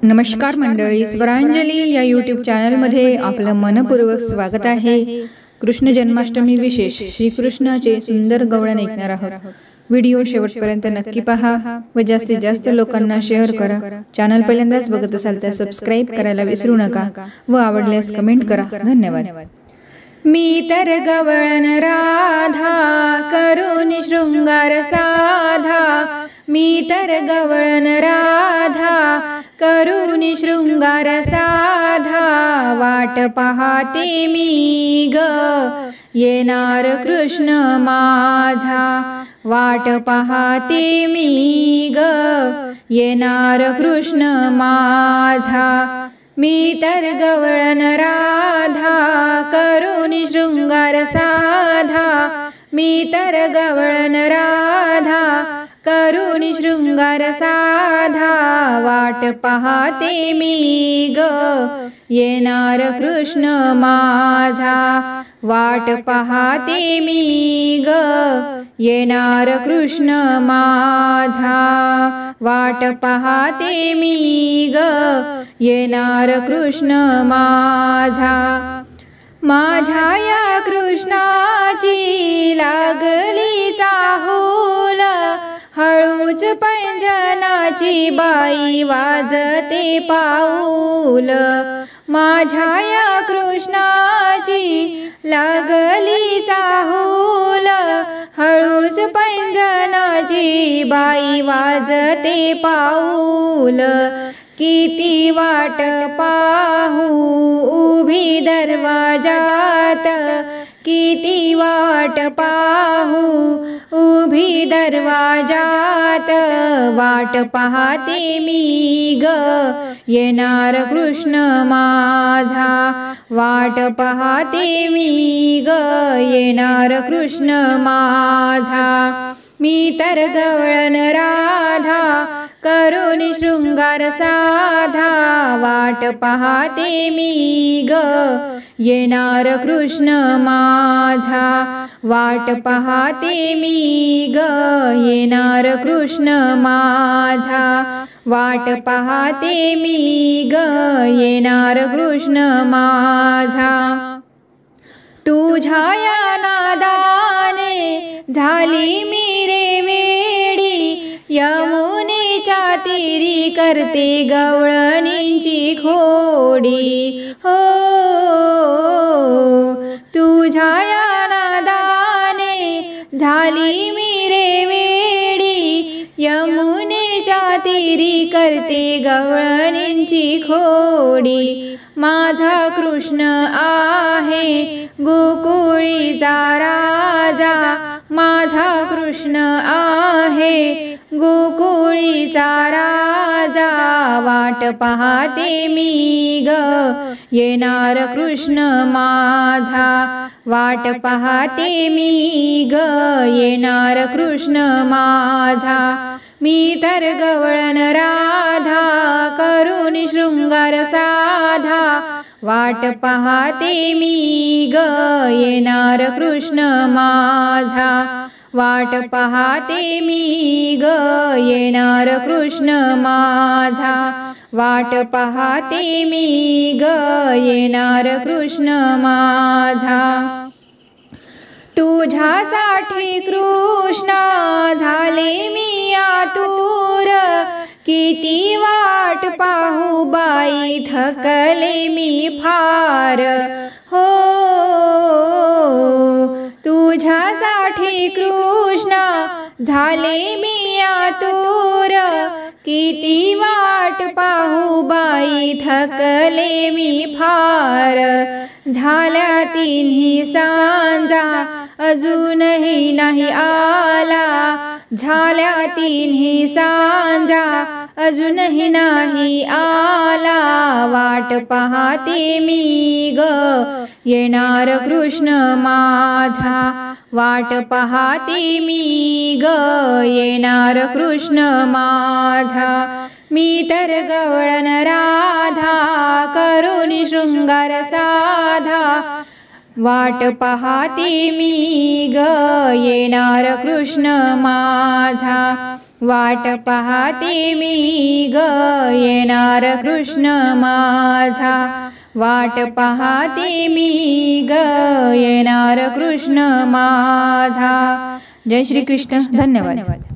नमस्कार मंडळी, स्वरांजली या यूट्यूब चॅनलमध्ये आपलं मनपूर्वक स्वागत आहे। कृष्ण जन्माष्टमी विशेष श्रीकृष्णाचे सुंदर गवळण ऐकणार आहोत। व्हिडिओ शेवटपर्यंत नक्की पहा व जास्तीत जास्त लोकांना शेअर करा। चॅनल पहिल्यांदाच बघत असाल तर सबस्क्राइब करायला विसरू नका व आवडल्यास कमेंट करा। धन्यवाद। मी तर गवळण राधा करून शृंगार साधा, मी तर गवळण राधा करून शृंगार साधा, वाट पाहते मी ग येणार कृष्ण माझा, वाट पाहते मी ग येणार कृष्ण माझा। मी तर गवळण राधा करून शृंगार साधा, मी तर गवळण राधा करून शृंगार साधा, वाट पाहते मी ग येणार कृष्ण माझा, वाट पाहते मी ग येणार कृष्ण माझा, वाट पाहते मी ग येणार कृष्ण माझा। माझ्या या कृष्णाची लागली चाहूल, हळूच पैंजनाची बाई वाजते पाऊल, माझ्या या कृष्णाची लागली चाहूल, हळूच पैंजनाची बाई वाजते पाऊल, किती वाट पाहू उभी दरवाजात, किती वाट पाहू उभी दरवाजात, वाट पाहते मी ग येणार कृष्ण माझा, वाट पाहते मी ग येणार कृष्ण माझा। मी तर गवळण राधा करून शृंगार साधा, वाट पाहते मी ग येणार कृष्ण माझा, वाट पाहते मी ग येणार कृष्ण माझा, वाट पाहते मी ग येणार कृष्ण माझा। तुझ्या या नादाने झाली मी रे वेडी, यमुनेच्या तीरी करते गवळणींची खोडी हो, तुझ्या या नादाने झाली मी रे वेडी, यमुनेच्या तीरी करते गवळणींची खोडी, माझा कृष्ण आहे गोकुळीचा राजा, माझा कृष्ण आहे गोकुळीचा राजा, वाट पाहते मी ग येणार कृष्ण माझा, वाट पाहते मी ग येणार कृष्ण माझा। मी तर गवळण राधा करून शृंगार साधा, वाट पाहते मी ग येणार कृष्ण माझा, वाट पाहते मी ग येणार कृष्ण माझा, वाट पाहते मी ग येणार कृष्ण माझा। तुझ्यासाठी कृष्णा झाले मी आतुर, किती वाट पाहू बाई थकले मी फार हो, तुझ्यासाठी कृष्णा झाले मी आतुर, किती वाट पाहू बाई थकले मी फार, झाल्या तिन्ही सांजा अजूनही नाही आला, झाल्या तिन्ही सांजा अजूनही नाही आला, वाट पाहते मी ग येणार कृष्ण माझा, वाट पाहते मी ग येणार कृष्ण माझा। मी तर गवळण राधा करून शृंगार साधा, वाट पाहते मी ग येणार कृष्ण माझा, वाट पाहते मी ग येणार कृष्ण माझा, वाट पाहते मी ग येणार कृष्ण माझा। जय श्री कृष्ण। धन्यवाद।